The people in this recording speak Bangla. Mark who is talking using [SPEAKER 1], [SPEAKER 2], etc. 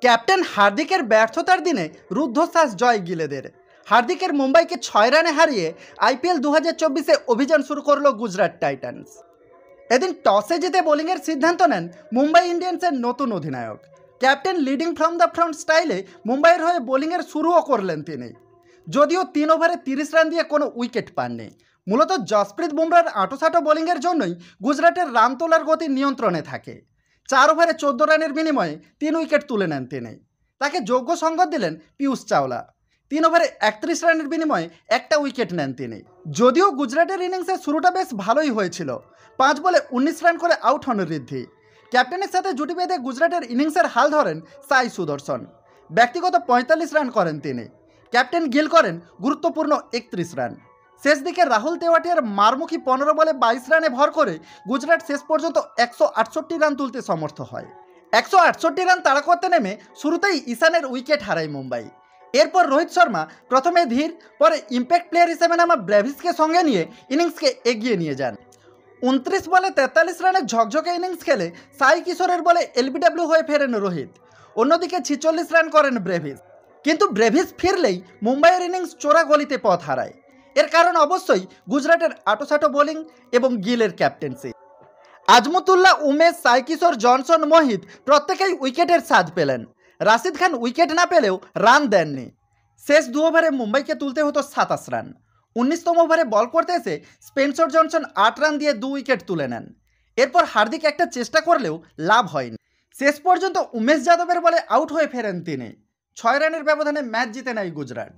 [SPEAKER 1] ক্যাপ্টেন হার্দিকের ব্যর্থতার দিনে রুদ্ধশ্বাস জয় গিলেদের। হার্দিকের মুম্বাইকে 6 রানে হারিয়ে আইপিএল 2024-এ অভিযান শুরু করলো গুজরাট টাইটান্স। এদিন টসে জিতে বোলিংয়ের সিদ্ধান্ত নেন মুম্বাই ইন্ডিয়ান্সের নতুন অধিনায়ক। Captain leading from the front স্টাইলে মুম্বাইয়ের হয়ে বোলিংয়ের শুরুও করলেন তিনি, যদিও 3 ওভারে 30 রান দিয়ে কোনো উইকেট পাননি। মূলত জসপ্রীত বুমরার আঁটোসাঁটো বোলিংয়ের জন্যই গুজরাটের রান তোলার গতি নিয়ন্ত্রণে থাকে। 4 ওভারে 14 রানের বিনিময়ে 3 উইকেট তুলে নেন তিনি। তাকে যোগ্য সঙ্গ দিলেন পীয়ূষ চাওলা। 3 ওভারে 31 রানের বিনিময়ে একটা উইকেট নেন তিনি। যদিও গুজরাটের ইনিংসের শুরুটা বেশ ভালোই হয়েছিল। 5 বলে 19 রান করে আউট হন ঋদ্ধি। ক্যাপ্টেনের সাথে জুটি বেঁধে গুজরাটের ইনিংসের হাল ধরেন সাই সুদর্শন। ব্যক্তিগত 45 রান করেন তিনি। ক্যাপ্টেন গিল করেন গুরুত্বপূর্ণ 31 রান। শেষ দিকে রাহুল তেওয়াটিয়ার মারমুখী 15 বলে 22 রানে ভর করে গুজরাট শেষ পর্যন্ত 168 রান তুলতে সমর্থ হয়। 168 রান তাড়া করতে নেমে শুরুতেই ঈশানের উইকেট হারায় মুম্বাই। এরপর রোহিত শর্মা প্রথমে ধীর, পরে ইম্প্যাক্ট প্লেয়ার হিসেবে নামা ব্রেভিসকে সঙ্গে নিয়ে ইনিংসকে এগিয়ে নিয়ে যান। 29 বলে 43 রানের ঝকঝকে ইনিংস খেলে সাই কিশোরের বলে এলবিডব্লিউ হয়ে ফেরেন রোহিত। অন্যদিকে 46 রান করেন ব্রেভিস। কিন্তু ব্রেভিস ফিরলেই মুম্বাইয়ের ইনিংস চোরা গলিতে পথ হারায়। এর কারণ অবশ্যই গুজরাটের আটোসাটো বোলিং এবং গিলের ক্যাপ্টেন্সি। আজমতুল্লাহ, উমেশ, সাই কিশোর, জনসন, মোহিত প্রত্যেকেই উইকেটের স্বাদ পেলেন। রাশিদ খান উইকেট না পেলেও রান দেননি। শেষ 2 ওভারে মুম্বাইকে তুলতে হতো 27 রান। 19তম ওভারে বল করতে এসে স্পেন্সর জনসন 8 রান দিয়ে 2 উইকেট তুলে নেন। এরপর হার্দিক একটা চেষ্টা করলেও লাভ হয়নি। শেষ পর্যন্ত উমেশ যাদবের বলে আউট হয়ে ফেরেন তিনি। 6 রানের ব্যবধানে ম্যাচ জিতে নেয় গুজরাট।